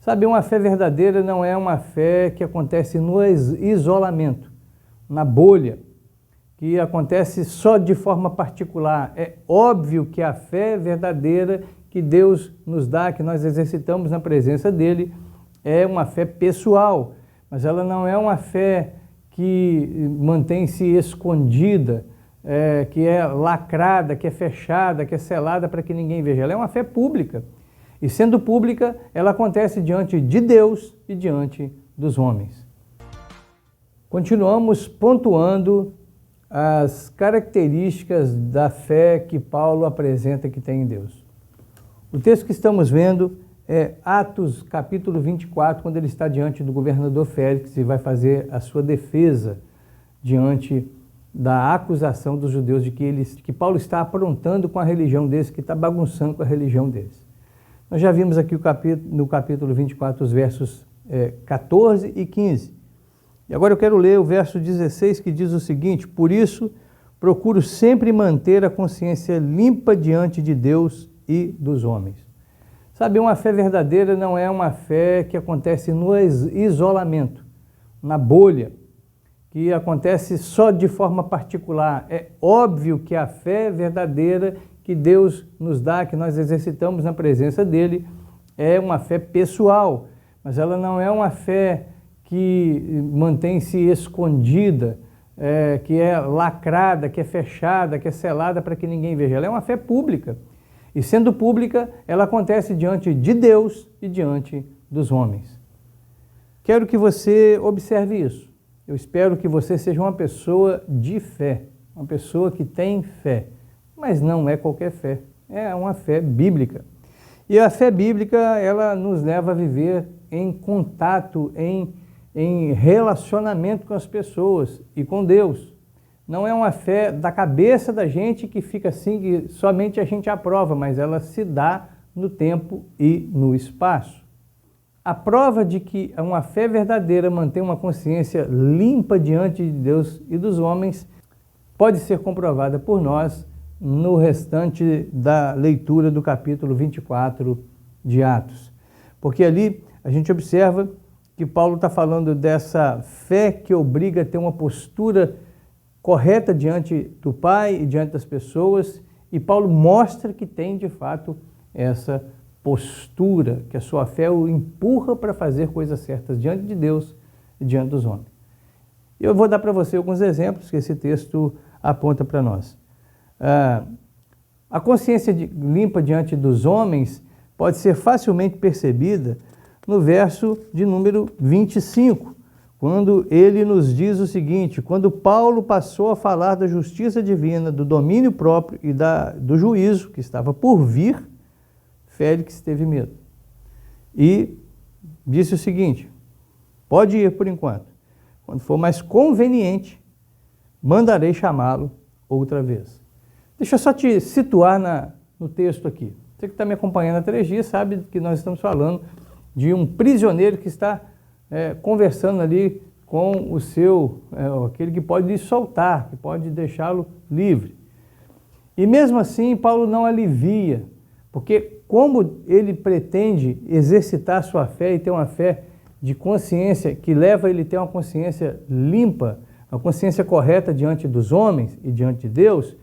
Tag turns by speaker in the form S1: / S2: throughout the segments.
S1: Sabe, uma fé verdadeira não é uma fé que acontece no isolamento, na bolha, que acontece só de forma particular. É óbvio que a fé verdadeira que Deus nos dá, que nós exercitamos na presença dEle, é uma fé pessoal, mas ela não é uma fé que mantém-se escondida, que é lacrada, que é fechada, que é selada para que ninguém veja. Ela é uma fé pública. E sendo pública, ela acontece diante de Deus e diante dos homens. Continuamos pontuando as características da fé que Paulo apresenta que tem em Deus. O texto que estamos vendo é Atos capítulo 24, quando ele está diante do governador Félix e vai fazer a sua defesa diante da acusação dos judeus de que Paulo está aprontando com a religião deles, que está bagunçando com a religião deles. Nós já vimos aqui no capítulo 24 os versos 14 e 15. E agora eu quero ler o verso 16, que diz o seguinte: por isso, procuro sempre manter a consciência limpa diante de Deus e dos homens. Sabe, uma fé verdadeira não é uma fé que acontece no isolamento, na bolha, que acontece só de forma particular. É óbvio que a fé verdadeira que Deus nos dá, que nós exercitamos na presença dEle, é uma fé pessoal, mas ela não é uma fé que mantém-se escondida, que é lacrada, que é fechada, que é selada para que ninguém veja. Ela é uma fé pública. E sendo pública, ela acontece diante de Deus e diante dos homens. Quero que você observe isso. Eu espero que você seja uma pessoa de fé, uma pessoa que tem fé. Mas não é qualquer fé, é uma fé bíblica. E a fé bíblica, ela nos leva a viver em contato, em relacionamento com as pessoas e com Deus. Não é uma fé da cabeça da gente que fica assim, que somente a gente aprova, mas ela se dá no tempo e no espaço. A prova de que uma fé verdadeira mantém uma consciência limpa diante de Deus e dos homens pode ser comprovada por nós no restante da leitura do capítulo 24 de Atos. Porque ali a gente observa que Paulo está falando dessa fé que obriga a ter uma postura correta diante do Pai e diante das pessoas, e Paulo mostra que tem de fato essa postura, que a sua fé o empurra para fazer coisas certas diante de Deus e diante dos homens. Eu vou dar para você alguns exemplos que esse texto aponta para nós. A consciência limpa diante dos homens pode ser facilmente percebida no verso de número 25, quando ele nos diz o seguinte: quando Paulo passou a falar da justiça divina, do domínio próprio e do juízo que estava por vir, Félix teve medo e disse o seguinte: pode ir por enquanto, quando for mais conveniente, mandarei chamá-lo outra vez. Deixa eu só te situar no texto aqui. Você que está me acompanhando há 3 dias sabe que nós estamos falando de um prisioneiro que está conversando ali com aquele que pode lhe soltar, que pode deixá-lo livre. E mesmo assim, Paulo não alivia, porque como ele pretende exercitar a sua fé e ter uma fé de consciência que leva ele a ter uma consciência limpa, uma consciência correta diante dos homens e diante de Deus,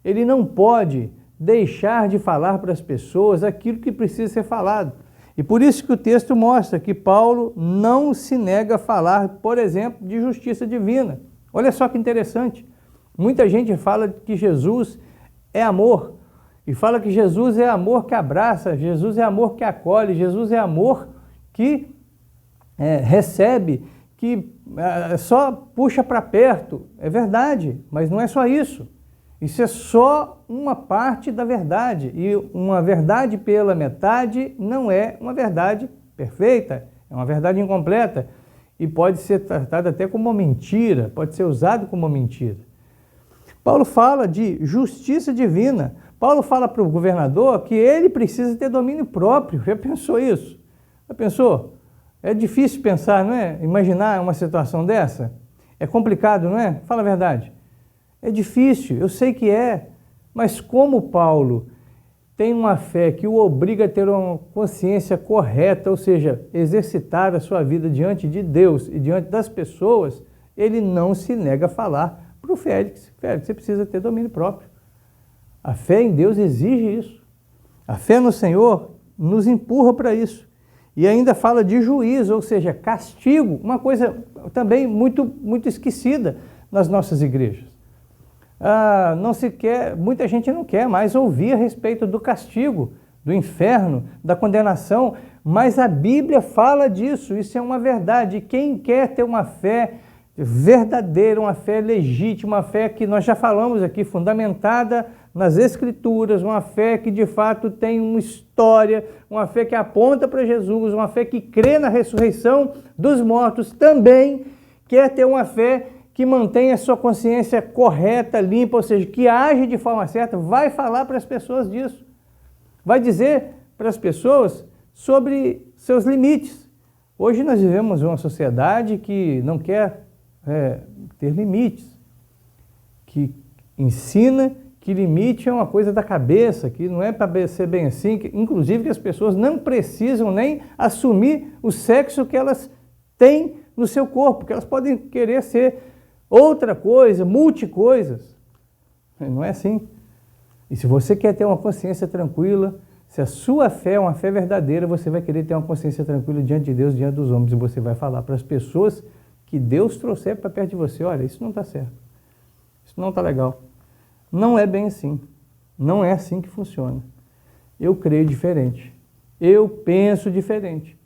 S1: ele não pode deixar de falar para as pessoas aquilo que precisa ser falado. E por isso que o texto mostra que Paulo não se nega a falar, por exemplo, de justiça divina. Olha só que interessante. Muita gente fala que Jesus é amor, e fala que Jesus é amor que abraça, Jesus é amor que acolhe, Jesus é amor que recebe, que só puxa para perto. É verdade, mas não é só isso. Isso é só uma parte da verdade, e uma verdade pela metade não é uma verdade perfeita, é uma verdade incompleta, e pode ser tratada até como uma mentira, pode ser usado como uma mentira. Paulo fala de justiça divina. Paulo fala para o governador que ele precisa ter domínio próprio. Já pensou isso? Já pensou? É difícil pensar, não é? Imaginar uma situação dessa? É complicado, não é? Fala a verdade. É difícil, eu sei que é, mas como Paulo tem uma fé que o obriga a ter uma consciência correta, ou seja, exercitar a sua vida diante de Deus e diante das pessoas, ele não se nega a falar para o Félix: Félix, você precisa ter domínio próprio. A fé em Deus exige isso. A fé no Senhor nos empurra para isso. E ainda fala de juízo, ou seja, castigo, uma coisa também muito esquecida nas nossas igrejas. Não se quer, muita gente não quer mais ouvir a respeito do castigo, do inferno, da condenação, mas a Bíblia fala disso, isso é uma verdade. Quem quer ter uma fé verdadeira, uma fé legítima, uma fé que nós já falamos aqui, fundamentada nas Escrituras, uma fé que de fato tem uma história, uma fé que aponta para Jesus, uma fé que crê na ressurreição dos mortos, também quer ter uma fé que mantenha a sua consciência correta, limpa, ou seja, que age de forma certa, vai falar para as pessoas disso. Vai dizer para as pessoas sobre seus limites. Hoje nós vivemos uma sociedade que não quer ter limites, que ensina que limite é uma coisa da cabeça, que não é para ser bem assim, que, inclusive que as pessoas não precisam nem assumir o sexo que elas têm no seu corpo, que elas podem querer ser outra coisa, multicoisas. Não é assim. E se você quer ter uma consciência tranquila, se a sua fé é uma fé verdadeira, você vai querer ter uma consciência tranquila diante de Deus, diante dos homens, e você vai falar para as pessoas que Deus trouxer para perto de você: olha, isso não está certo, isso não está legal. Não é bem assim, não é assim que funciona. Eu creio diferente, eu penso diferente.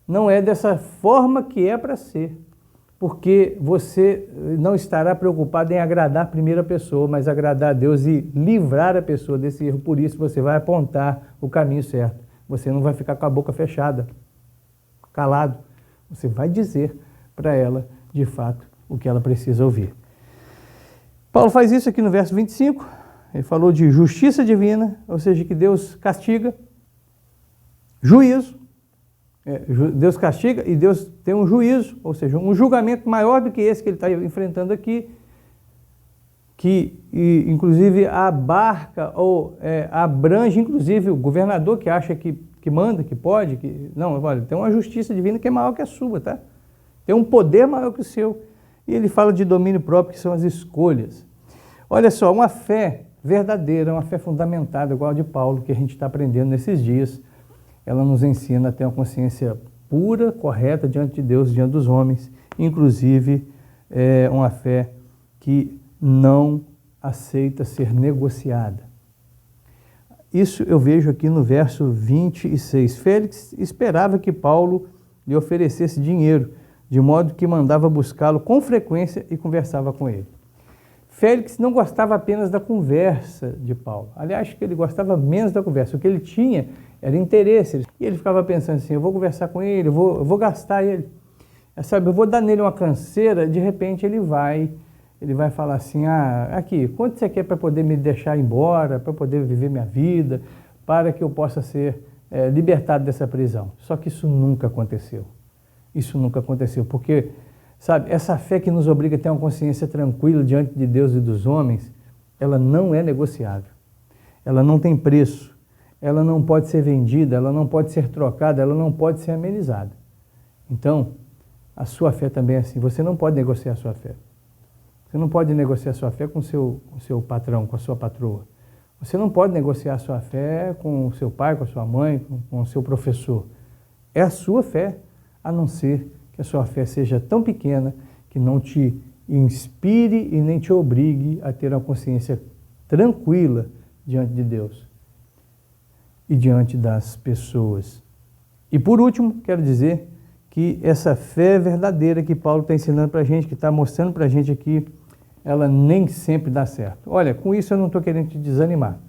S1: Não é dessa forma que é para ser, porque você não estará preocupado em agradar a primeira pessoa, mas agradar a Deus e livrar a pessoa desse erro. Por isso você vai apontar o caminho certo. Você não vai ficar com a boca fechada, calado. Você vai dizer para ela, de fato, o que ela precisa ouvir. Paulo faz isso aqui no verso 25, ele falou de justiça divina, ou seja, que Deus castiga, juízo, Deus castiga e Deus tem um juízo, ou seja, um julgamento maior do que esse que ele está enfrentando aqui, que inclusive abarca ou abrange, inclusive, o governador que acha que manda, que pode, não, olha, tem uma justiça divina que é maior que a sua, tá? Tem um poder maior que o seu. E ele fala de domínio próprio, que são as escolhas. Olha só, uma fé verdadeira, uma fé fundamentada, igual a de Paulo, que a gente está aprendendo nesses dias, ela nos ensina a ter uma consciência pura, correta diante de Deus, diante dos homens, inclusive uma fé que não aceita ser negociada. Isso eu vejo aqui no verso 26. Félix esperava que Paulo lhe oferecesse dinheiro, de modo que mandava buscá-lo com frequência e conversava com ele. Félix não gostava apenas da conversa de Paulo. Aliás, acho que ele gostava menos da conversa. O que ele tinha era interesse. E ele ficava pensando assim: eu vou conversar com ele, eu vou gastar ele. Sabe, eu vou dar nele uma canseira. De repente ele vai falar assim: aqui, quanto você quer para poder me deixar embora, para poder viver minha vida, para que eu possa ser libertado dessa prisão? Só que isso nunca aconteceu. Isso nunca aconteceu, porque, sabe, essa fé que nos obriga a ter uma consciência tranquila diante de Deus e dos homens, ela não é negociável. Ela não tem preço, ela não pode ser vendida, ela não pode ser trocada, ela não pode ser amenizada. Então, a sua fé também é assim. Você não pode negociar a sua fé. Você não pode negociar a sua fé com o seu patrão, com a sua patroa. Você não pode negociar a sua fé com o seu pai, com a sua mãe, com o seu professor. É a sua fé, a não ser que a sua fé seja tão pequena que não te inspire e nem te obrigue a ter uma consciência tranquila diante de Deus e diante das pessoas. E por último, quero dizer que essa fé verdadeira que Paulo está ensinando para a gente, que está mostrando para a gente aqui, ela nem sempre dá certo. Olha, com isso eu não estou querendo te desanimar.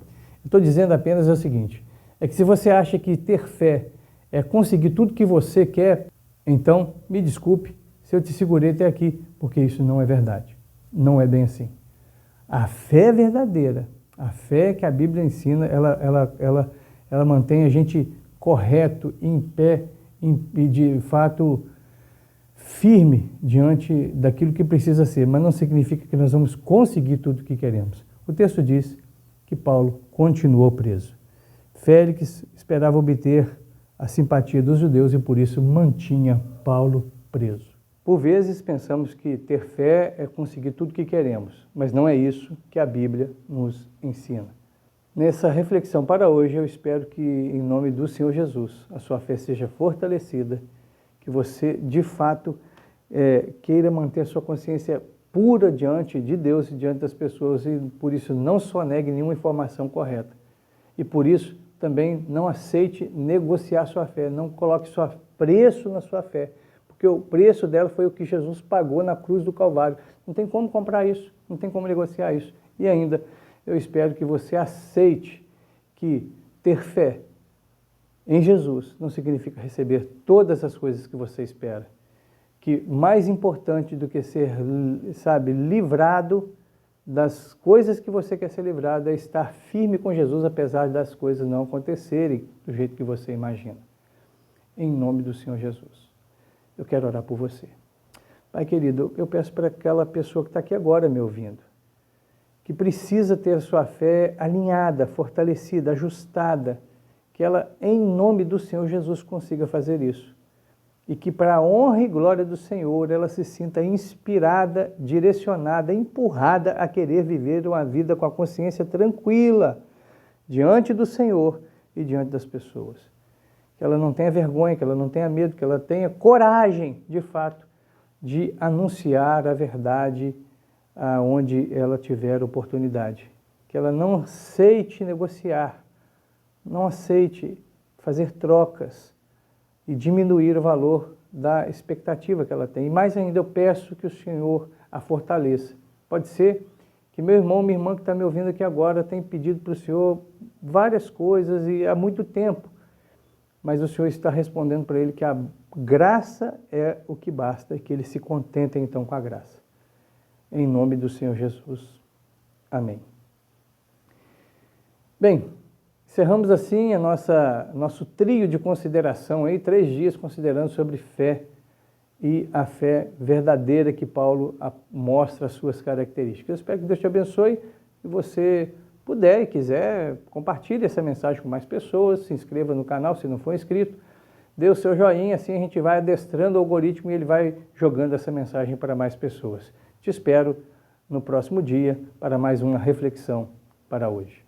S1: Eu estou dizendo apenas o seguinte: é que se você acha que ter fé é conseguir tudo que você quer, então me desculpe se eu te segurei até aqui, porque isso não é verdade. Não é bem assim. A fé verdadeira, a fé que a Bíblia ensina, ela mantém a gente correto, em pé, e de fato firme diante daquilo que precisa ser, mas não significa que nós vamos conseguir tudo o que queremos. O texto diz que Paulo continuou preso. Félix esperava obter a simpatia dos judeus e por isso mantinha Paulo preso. Por vezes pensamos que ter fé é conseguir tudo o que queremos, mas não é isso que a Bíblia nos ensina. Nessa reflexão para hoje, eu espero que, em nome do Senhor Jesus, a sua fé seja fortalecida, que você, de fato, queira manter a sua consciência pura diante de Deus e diante das pessoas e, por isso, não só negue nenhuma informação correta. E, por isso, também não aceite negociar sua fé, não coloque preço na sua fé, porque o preço dela foi o que Jesus pagou na cruz do Calvário. Não tem como comprar isso, não tem como negociar isso. E ainda, eu espero que você aceite que ter fé em Jesus não significa receber todas as coisas que você espera. Que mais importante do que ser, livrado das coisas que você quer ser livrado é estar firme com Jesus, apesar das coisas não acontecerem do jeito que você imagina. Em nome do Senhor Jesus. Eu quero orar por você. Pai querido, eu peço para aquela pessoa que está aqui agora me ouvindo, que precisa ter sua fé alinhada, fortalecida, ajustada, que ela, em nome do Senhor Jesus, consiga fazer isso. E que, para a honra e glória do Senhor, ela se sinta inspirada, direcionada, empurrada a querer viver uma vida com a consciência tranquila diante do Senhor e diante das pessoas. Que ela não tenha vergonha, que ela não tenha medo, que ela tenha coragem, de fato, de anunciar a verdade aonde ela tiver oportunidade. Que ela não aceite negociar, não aceite fazer trocas e diminuir o valor da expectativa que ela tem. E mais ainda, eu peço que o Senhor a fortaleça. Pode ser que meu irmão, minha irmã que está me ouvindo aqui agora, tem pedido para o Senhor várias coisas e há muito tempo, mas o Senhor está respondendo para ele que a graça é o que basta e que ele se contenta então com a graça. Em nome do Senhor Jesus. Amém. Bem, encerramos assim nosso trio de consideração, 3 dias considerando sobre fé e a fé verdadeira que Paulo mostra as suas características. Eu espero que Deus te abençoe e você puder e quiser, compartilhe essa mensagem com mais pessoas, se inscreva no canal se não for inscrito, dê o seu joinha, assim a gente vai adestrando o algoritmo e ele vai jogando essa mensagem para mais pessoas. Te espero no próximo dia para mais uma reflexão para hoje.